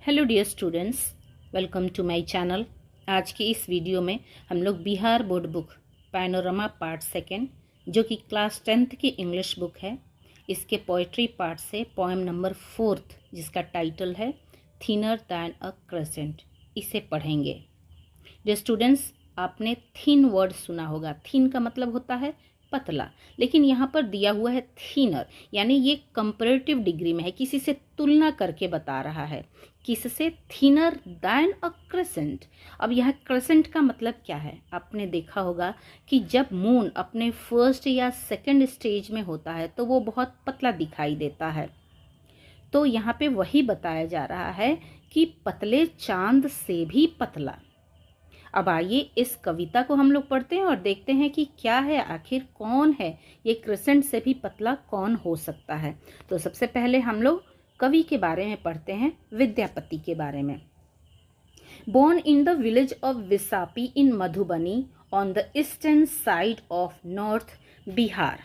Hello dear students, welcome to my channel. आज की इस वीडियो में हम लोग Bihar board book panorama part second, जो कि क्लास 10th की इंग्लिश बुक है, इसके पोइट्री पार्ट से पोएम नंबर 4 जिसका टाइटल है थिनर दैन अ क्रेसेंट, इसे पढ़ेंगे। डियर स्टूडेंट्स, आपने थिन वर्ड सुना होगा। थिन का मतलब होता है पतला, लेकिन यहाँ पर दिया हुआ है थिनर, यानी ये कंपैरेटिव डिग्री में है, किसी से तुलना करके बता रहा है। किससे? थिनर दैन अ क्रेसेंट। अब यह क्रेसेंट का मतलब क्या है? आपने देखा होगा कि जब मून अपने फर्स्ट या सेकंड स्टेज में होता है तो वो बहुत पतला दिखाई देता है। तो यहाँ पे वही बताया जा रहा है कि पतले चांद से भी पतला। अब आइए इस कविता को हम लोग पढ़ते हैं और देखते हैं कि क्या है, आखिर कौन है ये क्रेसेंट से भी पतला कौन हो सकता है। तो सबसे पहले हम लोग कवि के बारे में पढ़ते हैं, विद्यापति के बारे में। Born in the village of Bisapi in Madhubani on the eastern side of north Bihar.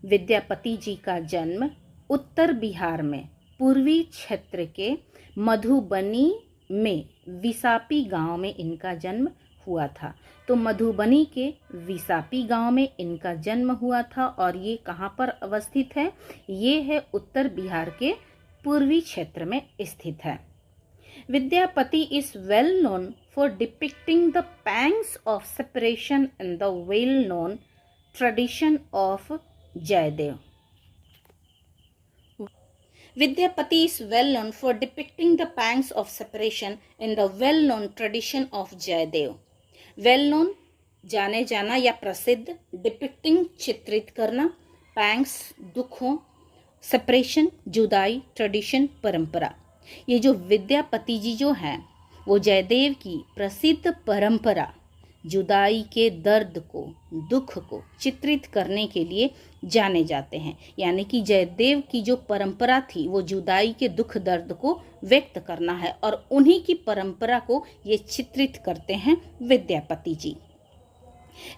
Vidyapati ji का जन्म उत्तर बिहार में पूर्वी क्षेत्र के मधुबनी में विसापी गांव में इनका जन्म हुआ था। तो मधुबनी के विसापी गांव में इनका जन्म हुआ था और ये कहाँ पर अवस्थित है? ये है उत्तर बिहार के पूर्वी क्षेत्र में स्थित है। Vidyapati is well known for depicting the pangs of separation in the well known tradition of Jayadev. Vidyapati is well known for depicting the pangs of separation in the well-known tradition of Jayadev. Well known जाने जाना या प्रसिद्ध, depicting चित्रित करना, pangs दुखों, separation जुदाई, tradition परंपरा। ये जो विद्यापति जी जो हैं वो जयदेव की प्रसिद्ध परंपरा जुदाई के दर्द को, दुख को चित्रित करने के लिए जाने जाते हैं। यानी कि जयदेव की जो परंपरा थी वो जुदाई के दुख दर्द को व्यक्त करना है और उन्हीं की परंपरा को ये चित्रित करते हैं Vidyapati ji.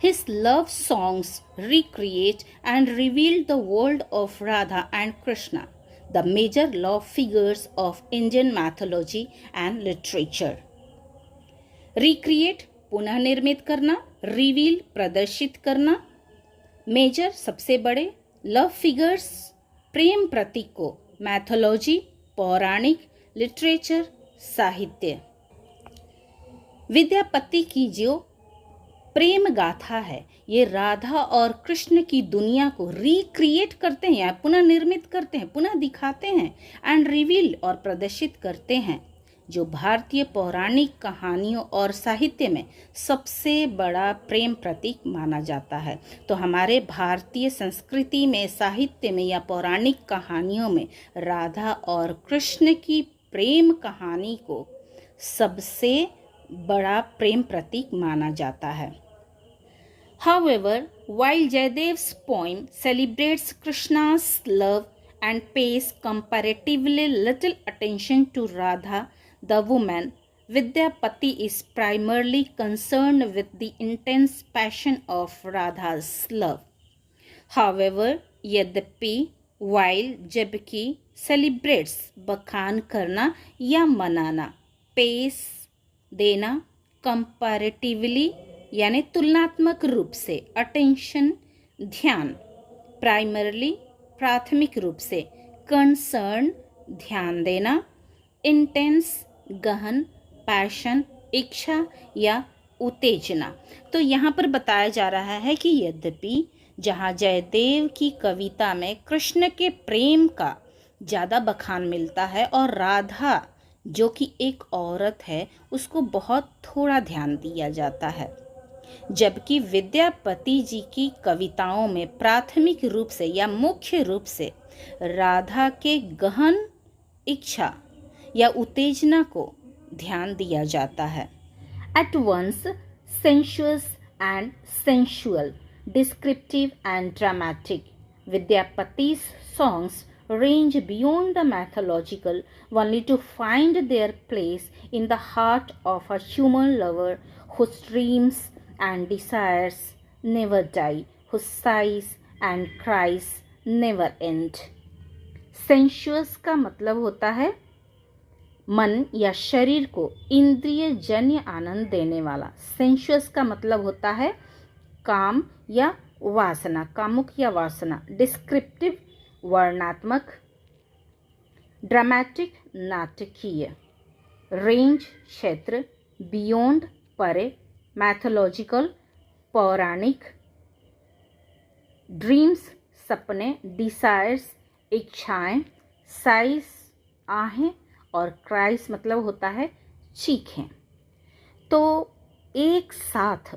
His love songs recreate and reveal the world of Radha and Krishna, the major love figures of Indian mythology and literature. Recreate पुनः निर्मित करना, रिवील प्रदर्शित करना, मेजर सबसे बड़े, लव फिगर्स प्रेम प्रतीक को, मैथोलॉजी पौराणिक, लिटरेचर साहित्य। विद्यापति की जो प्रेम गाथा है ये राधा और कृष्ण की दुनिया को रिक्रिएट करते हैं या पुनः निर्मित करते हैं, पुनः दिखाते हैं, एंड रिवील और प्रदर्शित करते हैं, जो भारतीय पौराणिक कहानियों और साहित्य में सबसे बड़ा प्रेम प्रतीक माना जाता है। तो हमारे भारतीय संस्कृति में, साहित्य में या पौराणिक कहानियों में राधा और कृष्ण की प्रेम कहानी को सबसे बड़ा प्रेम प्रतीक माना जाता है। However, while Jayadev's poem celebrates Krishna's love and pays comparatively little attention to Radha, the woman, Vidyapati is primarily concerned with the intense passion of Radha's love. However, यद्यपि, while जबकि, celebrates बखान करना या मनाना, pays देना, comparatively यानी तुलनात्मक रूप से, अटेंशन ध्यान, प्राइमरली प्राथमिक रूप से, कंसर्न ध्यान देना, इंटेंस गहन, पैशन इच्छा या उत्तेजना। तो यहाँ पर बताया जा रहा है कि यद्यपि जहाँ जयदेव की कविता में कृष्ण के प्रेम का ज़्यादा बखान मिलता है और राधा जो कि एक औरत है उसको बहुत थोड़ा ध्यान दिया जाता है, जबकि विद्यापति जी की कविताओं में प्राथमिक रूप से या मुख्य रूप से राधा के गहन इच्छा या उत्तेजना को ध्यान दिया जाता है। At once sensuous and sensual, descriptive and dramatic, Vidyapati's songs range beyond the mythological only to find their place in the heart of a human lover whose dreams and desires never die, whose sighs and cries never end. Sensuous का मतलब होता है मन या शरीर को इंद्रिय जन्य आनंद देने वाला। सेंशुअस का मतलब होता है काम या वासना, कामुक या वासना। डिस्क्रिप्टिव वर्णात्मक। ड्रामेटिक नाटकीय। रेंज क्षेत्र। बियॉन्ड परे। मैथोलॉजिकल पौराणिक। ड्रीम्स सपने। डिसायर्स इच्छाएं। साइज आहें और क्राइस मतलब होता है चीखें। तो एक साथ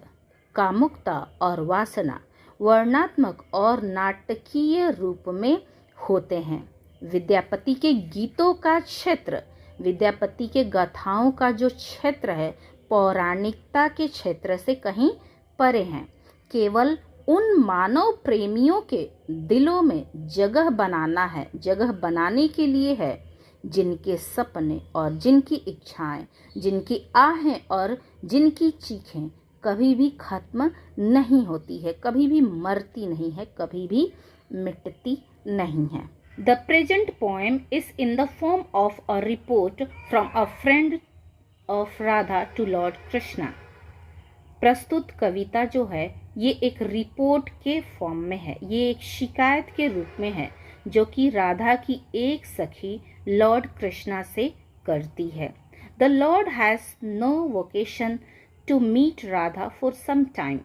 कामुकता और वासना वर्णात्मक और नाटकीय रूप में होते हैं। विद्यापति के गीतों का क्षेत्र, विद्यापति के गाथाओं का जो क्षेत्र है पौराणिकता के क्षेत्र से कहीं परे हैं। केवल उन मानव प्रेमियों के दिलों में जगह बनाना है, जगह बनाने के लिए है जिनके सपने और जिनकी इच्छाएं, जिनकी आहें और जिनकी चीखें कभी भी खत्म नहीं होती है, कभी भी मरती नहीं है, कभी भी मिटती नहीं है। The present poem is in the form of a report from a friend of Radha to Lord Krishna. प्रस्तुत कविता जो है ये एक रिपोर्ट के फॉर्म में है, ये एक शिकायत के रूप में है जो कि राधा की एक सखी लॉर्ड कृष्णा से करती है। The lord has no vocation to meet Radha for some time.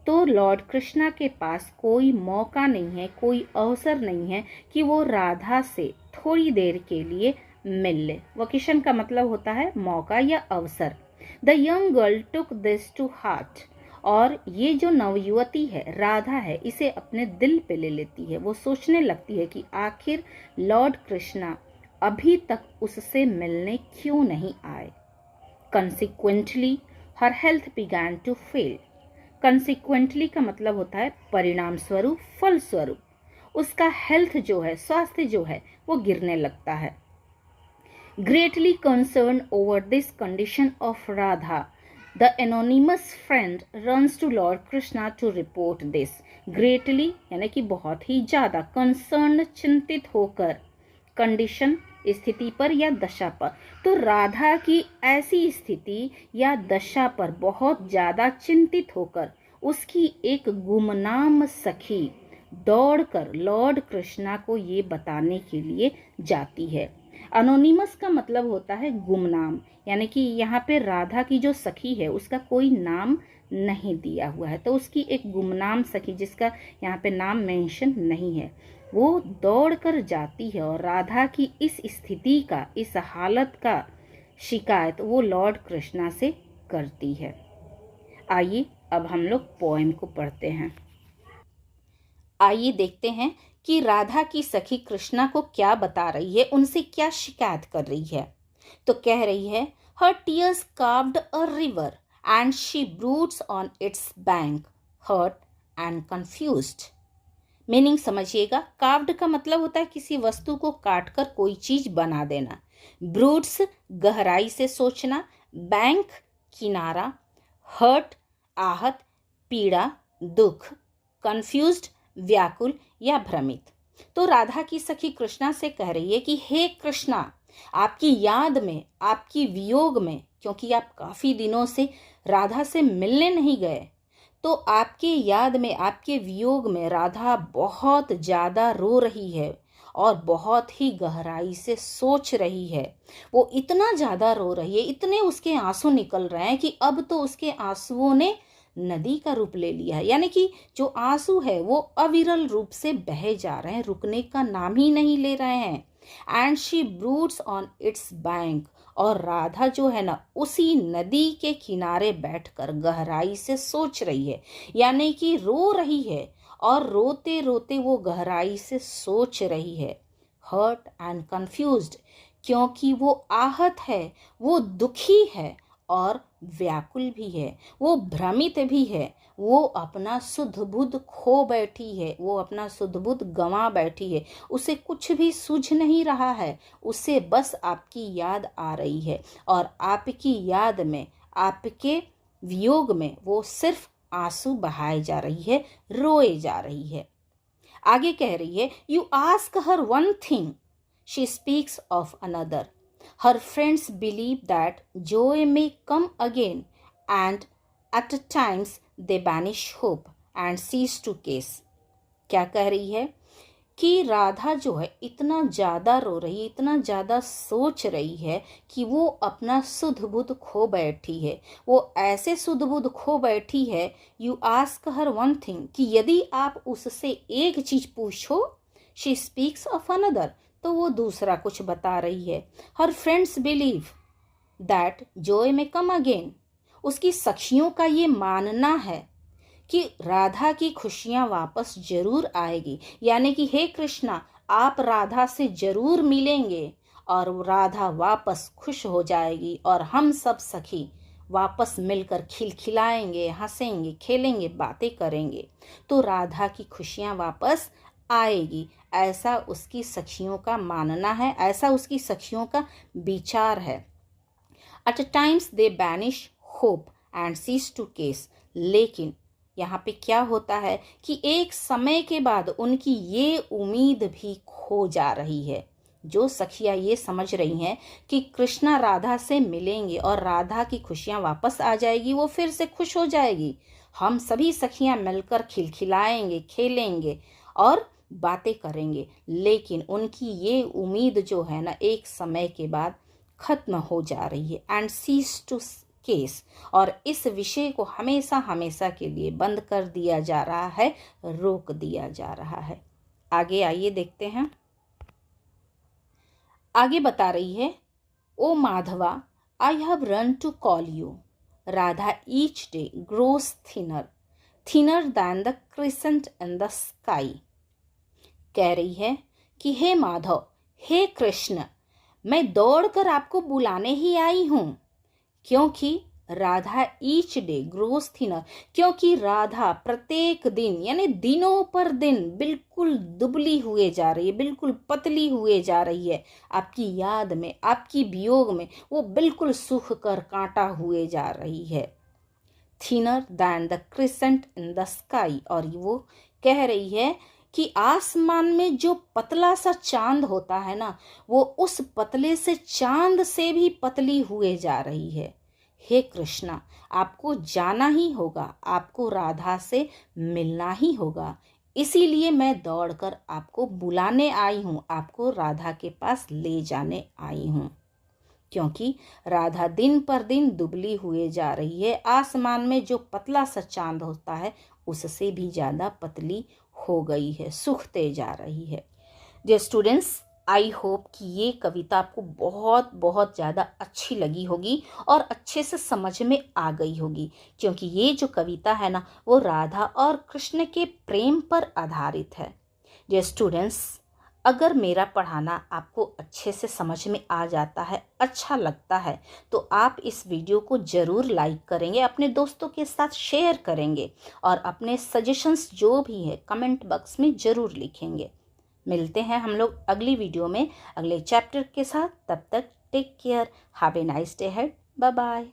तो लॉर्ड कृष्णा के पास कोई मौका नहीं है, कोई अवसर नहीं है कि वो राधा से थोड़ी देर के लिए मिल ले। वोकेशन का मतलब होता है मौका या अवसर। The young girl took this to heart. और ये जो नवयुवती है राधा है, इसे अपने दिल पे ले लेती है। वो सोचने लगती है कि आखिर लॉर्ड कृष्णा अभी तक उससे मिलने क्यों नहीं आए। Consequently her health began to fail. Consequently का मतलब होता है परिणाम स्वरूप, फल स्वरूप उसका हेल्थ जो है, स्वास्थ्य जो है वो गिरने लगता है। Greatly concerned over this condition of Radha, the anonymous friend runs to Lord Krishna to report this. Greatly यानी कि बहुत ही ज़्यादा, concerned चिंतित होकर, condition स्थिति पर या दशा पर। तो राधा की ऐसी स्थिति या दशा पर बहुत ज़्यादा चिंतित होकर उसकी एक गुमनाम सखी दौड़कर लॉर्ड कृष्णा को ये बताने के लिए जाती है। अनोनिमस का मतलब होता है गुमनाम, यानी कि यहाँ पे राधा की जो सखी है उसका कोई नाम नहीं दिया हुआ है, तो उसकी एक गुमनाम सखी जिसका यहाँ पे नाम मेंशन नहीं है वो दौड़ कर जाती है और राधा की इस स्थिति का, इस हालत का शिकायत वो लॉर्ड कृष्णा से करती है। आइए अब हम लोग पोएम को पढ़ते हैं। आइए देखते हैं कि राधा की सखी कृष्णा को क्या बता रही है, उनसे क्या शिकायत कर रही है। तो कह रही है, her tears carved a river and she broods on its bank, hurt and confused. Meaning समझिएगा। कार्व्ड का मतलब होता है किसी वस्तु को काटकर कोई चीज बना देना। ब्रूड्स गहराई से सोचना, बैंक किनारा, हर्ट आहत, पीड़ा दुख, कंफ्यूज्ड व्याकुल या भ्रमित। तो राधा की सखी कृष्णा से कह रही है कि हे कृष्णा, आपकी याद में, आपकी वियोग में, क्योंकि आप काफी दिनों से राधा से मिलने नहीं गए, तो आपके याद में, आपके वियोग में राधा बहुत ज्यादा रो रही है और बहुत ही गहराई से सोच रही है। वो इतना ज्यादा रो रही है, इतने उसके आंसू निकल रहे हैं कि अब तो उसके आंसुओं ने नदी का रूप ले लिया है, यानी कि जो आंसू है वो अविरल रूप से बहे जा रहे हैं, रुकने का नाम ही नहीं ले रहे हैं। And she broods on its bank, और राधा जो है ना उसी नदी के किनारे बैठकर गहराई से सोच रही है, यानी कि रो रही है और रोते रोते वो गहराई से सोच रही है। हर्ट एंड कंफ्यूज्ड, क्योंकि वो आहत है, वो दुखी है और व्याकुल भी है, वो भ्रमित भी है, वो अपना सुध बुध खो बैठी है, वो अपना सुध बुध गंवा बैठी है, उसे कुछ भी सूझ नहीं रहा है, उसे बस आपकी याद आ रही है और आपकी याद में, आपके वियोग में वो सिर्फ आंसू बहाए जा रही है, रोए जा रही है। आगे कह रही है, you ask her one thing, she speaks of another. Her friends believe that joy may come again, and at times they banish hope and cease to kiss. क्या कह रही है कि राधा जो है इतना ज़्यादा रो रही है, इतना ज़्यादा सोच रही है कि वो अपना सुध बुध खो बैठी है। वो ऐसे सुध बुध खो बैठी है, you ask her one thing, कि यदि आप उससे एक चीज़ पूछो, शी स्पीक्स ऑफ अनदर, तो वो दूसरा कुछ बता रही है। हर फ्रेंड्स बिलीव दैट जॉय में कम अगेन, उसकी सखियों का ये मानना है कि राधा की खुशियाँ वापस जरूर आएगी, यानी कि हे कृष्णा, आप राधा से जरूर मिलेंगे और राधा वापस खुश हो जाएगी और हम सब सखी वापस मिलकर खिलखिलाएंगे, हंसेंगे, खेलेंगे, बातें करेंगे, तो राधा की खुशियाँ वापस आएगी। ऐसा उसकी सखियों का मानना है, ऐसा उसकी सखियों का विचार है। At times they banish hope and cease to case, लेकिन यहाँ पे क्या होता है कि एक समय के बाद उनकी ये उम्मीद भी खो जा रही है। जो सखियाँ ये समझ रही हैं कि कृष्णा राधा से मिलेंगे और राधा की खुशियाँ वापस आ जाएगी, वो फिर से खुश हो जाएगी, हम सभी सखियाँ मिलकर खिलखिलाएंगे, खेलेंगे और बातें करेंगे, लेकिन उनकी ये उम्मीद जो है ना, एक समय के बाद खत्म हो जा रही है। एंड सीज टू केस, और इस विषय को हमेशा हमेशा के लिए बंद कर दिया जा रहा है, रोक दिया जा रहा है। आगे आइए देखते हैं। आगे बता रही है, O Madhava, I have run to call you, Radha each day grows thinner, thinner than the crescent in the sky. कह रही है कि हे माधव, हे कृष्ण, मैं दौड़कर आपको बुलाने ही आई हूँ, क्योंकि Radha each day grows thinner, क्योंकि राधा प्रत्येक दिन यानी दिनों पर दिन बिल्कुल दुबली हुए जा रही है, बिल्कुल पतली हुए जा रही है। आपकी याद में, आपकी वियोग में वो बिल्कुल सूख कर कांटा हुए जा रही है। Thinner than the crescent in the sky, और वो कह रही है कि आसमान में जो पतला सा चांद होता है ना, वो उस पतले से चांद से भी पतली हुए जा रही है। हे कृष्णा, आपको जाना ही होगा, आपको राधा से मिलना ही होगा, इसीलिए मैं दौड़कर आपको बुलाने आई हूँ, आपको राधा के पास ले जाने आई हूँ, क्योंकि राधा दिन पर दिन दुबली हुए जा रही है। आसमान में जो पतला सा चांद होता है उससे भी ज़्यादा पतली हो गई है, सूखते जा रही है। डियर स्टूडेंट्स, आई होप कि ये कविता आपको बहुत बहुत ज़्यादा अच्छी लगी होगी और अच्छे से समझ में आ गई होगी, क्योंकि ये जो कविता है ना, वो राधा और कृष्ण के प्रेम पर आधारित है। डियर स्टूडेंट्स, अगर मेरा पढ़ाना आपको अच्छे से समझ में आ जाता है, अच्छा लगता है, तो आप इस वीडियो को ज़रूर लाइक करेंगे, अपने दोस्तों के साथ शेयर करेंगे और अपने सजेशंस जो भी है कमेंट बॉक्स में ज़रूर लिखेंगे। मिलते हैं हम लोग अगली वीडियो में अगले चैप्टर के साथ। तब तक take care, have a nice day ahead, bye bye.